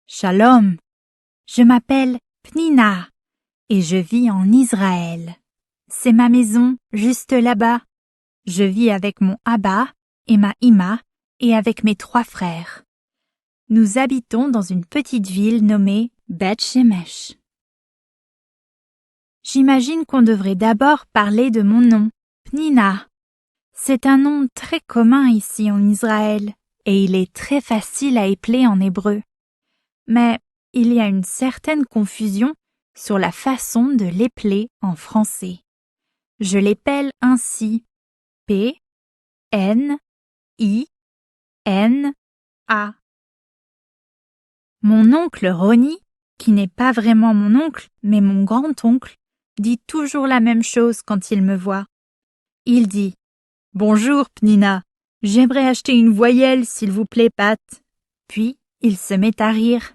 Shalom, je m'appelle Pnina et je vis en Israël. C'est ma maison juste là-bas. Je vis avec mon Abba et ma Ima et avec mes 3 frères. Nous habitons dans une petite ville nommée Beth Shemesh. J'imagine qu'on devrait d'abord parler de mon nom, Pnina. C'est un nom très commun ici en Israël et il est très facile à épeler en hébreu. Mais il y a une certaine confusion sur la façon de l'épeler en français. Je l'épelle ainsi P, N, I, N, A. Mon oncle Ronnie, qui n'est pas vraiment mon oncle, mais mon grand-oncle, dit toujours la même chose quand il me voit. Il dit « Bonjour, Pnina, j'aimerais acheter une voyelle, s'il vous plaît, Pat. » Puis, il se met à rire.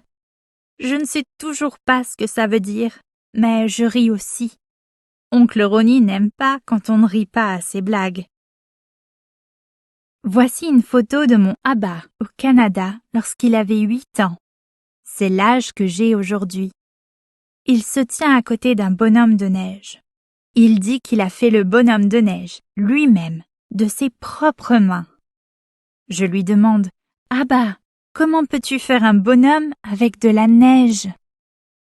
Je ne sais toujours pas ce que ça veut dire, mais je ris aussi. Oncle Ronnie n'aime pas quand on ne rit pas à ses blagues. Voici une photo de mon Abba au Canada lorsqu'il avait 8 ans. C'est l'âge que j'ai aujourd'hui. Il se tient à côté d'un bonhomme de neige. Il dit qu'il a fait le bonhomme de neige, lui-même, de ses propres mains. Je lui demande « Abba, comment peux-tu faire un bonhomme avec de la neige ?»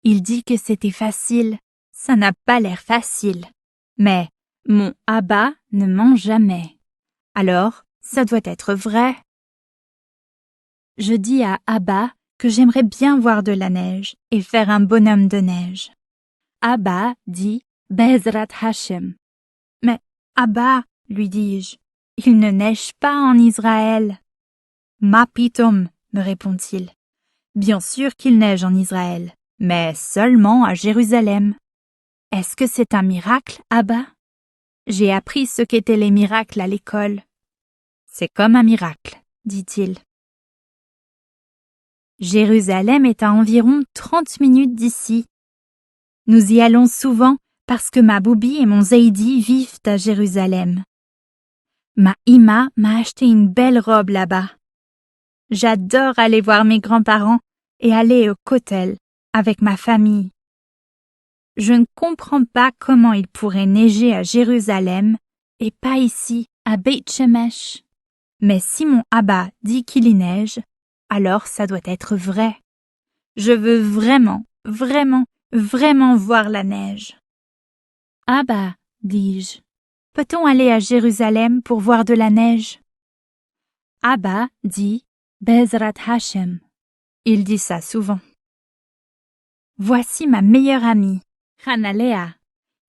Il dit que c'était facile. Ça n'a pas l'air facile. Mais mon Abba ne ment jamais. Alors, ça doit être vrai. Je dis à Abba que j'aimerais bien voir de la neige et faire un bonhomme de neige. Abba dit Bezrat Hashem. Mais Abba, lui dis-je, il ne neige pas en Israël. Ma pitom, me répond-il. Bien sûr qu'il neige en Israël, mais seulement à Jérusalem. Est-ce que c'est un miracle, Abba? J'ai appris ce qu'étaient les miracles à l'école. C'est comme un miracle, dit-il. Jérusalem est à environ 30 minutes d'ici. Nous y allons souvent parce que ma Boubi et mon Zaidi vivent à Jérusalem. Ma Ima m'a acheté une belle robe là-bas. J'adore aller voir mes grands-parents et aller au Kotel avec ma famille. Je ne comprends pas comment il pourrait neiger à Jérusalem et pas ici, à Beit Shemesh. Mais si mon Abba dit qu'il y neige, alors ça doit être vrai. Je veux vraiment, vraiment, vraiment voir la neige. Abba, dis-je, peut-on aller à Jérusalem pour voir de la neige? Abba dit Bezrat Hashem. Il dit ça souvent. Voici ma meilleure amie, Hanalea.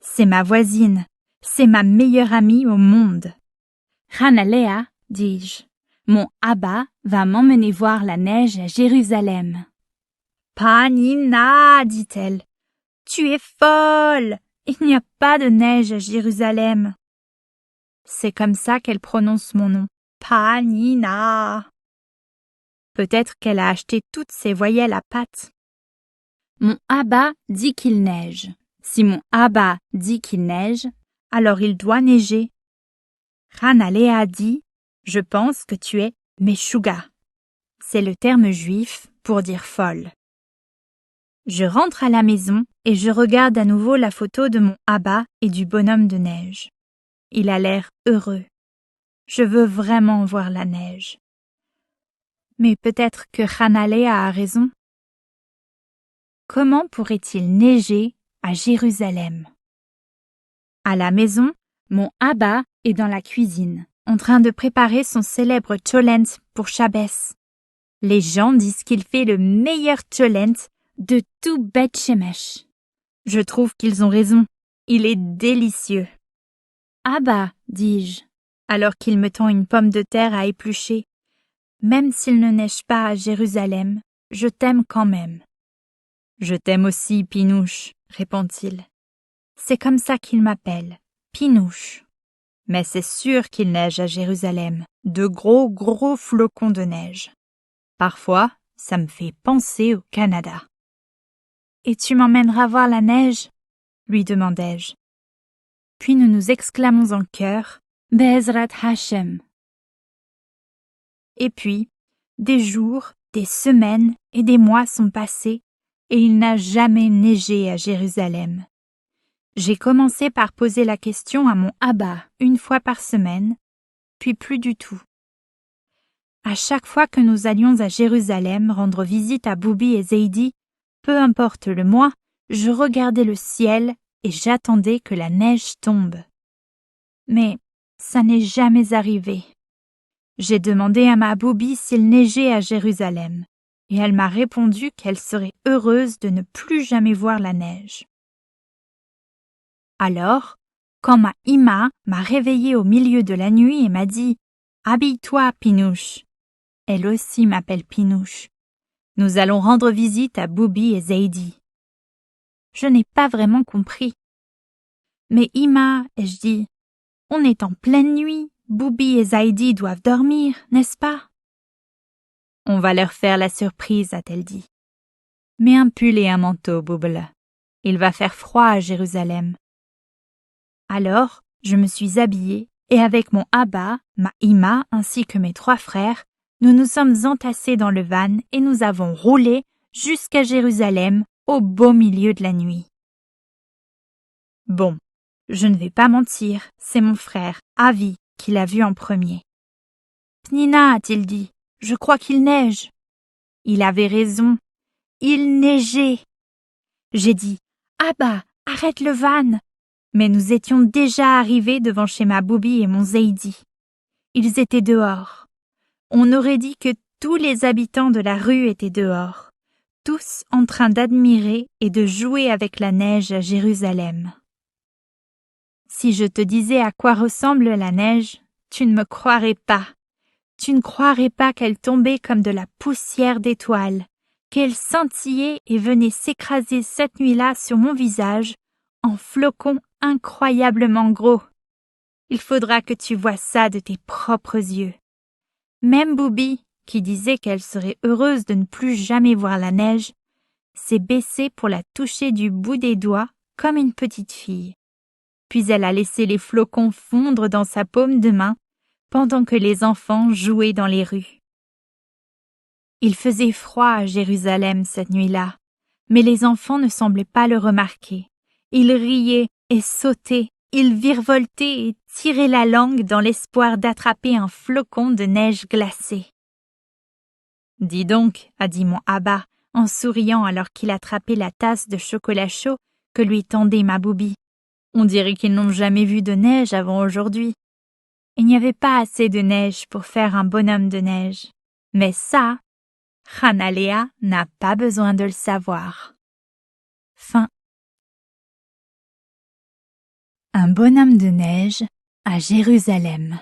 C'est ma voisine, c'est ma meilleure amie au monde. Hanalea, dis-je, mon Abba va m'emmener voir la neige à Jérusalem. Panina, dit-elle, tu es folle, il n'y a pas de neige à Jérusalem. C'est comme ça qu'elle prononce mon nom, Panina. Peut-être qu'elle a acheté toutes ses voyelles à Pat. Mon Abba dit qu'il neige. Si mon Abba dit qu'il neige, alors il doit neiger. Hanalea dit « Je pense que tu es Meshuga ». C'est le terme juif pour dire folle. Je rentre à la maison et je regarde à nouveau la photo de mon Abba et du bonhomme de neige. Il a l'air heureux. Je veux vraiment voir la neige. Mais peut-être que Hanalea a raison. Comment pourrait-il neiger à Jérusalem? À la maison, mon Abba est dans la cuisine, en train de préparer son célèbre cholent pour Shabbos. Les gens disent qu'il fait le meilleur cholent de tout Beth Shemesh. Je trouve qu'ils ont raison. Il est délicieux. Abba, dis-je, alors qu'il me tend une pomme de terre à éplucher. Même s'il ne neige pas à Jérusalem, je t'aime quand même. Je t'aime aussi, Pinouche, répond-il. C'est comme ça qu'il m'appelle, Pinouche. Mais c'est sûr qu'il neige à Jérusalem, de gros flocons de neige. Parfois, ça me fait penser au Canada. Et tu m'emmèneras voir la neige? Lui demandai-je. Puis nous nous exclamons en chœur, Be'ezrat Hashem. Et puis, des jours, des semaines et des mois sont passés et il n'a jamais neigé à Jérusalem. J'ai commencé par poser la question à mon Abba une fois par semaine, puis plus du tout. À chaque fois que nous allions à Jérusalem rendre visite à Boubi et Zeidi, peu importe le mois, je regardais le ciel et j'attendais que la neige tombe. Mais ça n'est jamais arrivé. J'ai demandé à ma Boubi s'il neigeait à Jérusalem, et elle m'a répondu qu'elle serait heureuse de ne plus jamais voir la neige. Alors, quand ma Ima m'a réveillée au milieu de la nuit et m'a dit « Habille-toi, Pinouche », elle aussi m'appelle Pinouche. Nous allons rendre visite à Boubi et Zeidi. Je n'ai pas vraiment compris. Mais Ima, ai-je dit, on est en pleine nuit, Boubi et Zeidi doivent dormir, n'est-ce pas? On va leur faire la surprise, a-t-elle dit. Mets un pull et un manteau, Bouble. Il va faire froid à Jérusalem. Alors, je me suis habillée et avec mon Abba, ma Ima ainsi que mes 3 frères, nous nous sommes entassés dans le van et nous avons roulé jusqu'à Jérusalem au beau milieu de la nuit. Bon, je ne vais pas mentir, c'est mon frère, Avi, qui l'a vu en premier. Pnina, a-t-il dit, je crois qu'il neige. Il avait raison, il neigeait. J'ai dit, Abba, arrête le van. Mais nous étions déjà arrivés devant chez ma Boubi et mon Zeidi. Ils étaient dehors. On aurait dit que tous les habitants de la rue étaient dehors, tous en train d'admirer et de jouer avec la neige à Jérusalem. Si je te disais à quoi ressemble la neige, tu ne me croirais pas. Tu ne croirais pas qu'elle tombait comme de la poussière d'étoiles, qu'elle scintillait et venait s'écraser cette nuit-là sur mon visage, en flocons incroyablement gros. Il faudra que tu vois ça de tes propres yeux. Même Boubi, qui disait qu'elle serait heureuse de ne plus jamais voir la neige, s'est baissée pour la toucher du bout des doigts comme une petite fille. Puis elle a laissé les flocons fondre dans sa paume de main pendant que les enfants jouaient dans les rues. Il faisait froid à Jérusalem cette nuit-là, mais les enfants ne semblaient pas le remarquer. Ils riaient et sautaient, ils virevoltaient et tiraient la langue dans l'espoir d'attraper un flocon de neige glacée. « Dis donc, a dit mon Abba, en souriant alors qu'il attrapait la tasse de chocolat chaud que lui tendait ma Boubi. On dirait qu'ils n'ont jamais vu de neige avant aujourd'hui. Il n'y avait pas assez de neige pour faire un bonhomme de neige. Mais ça, Hanalea n'a pas besoin de le savoir. » Fin. Un bonhomme de neige à Jérusalem.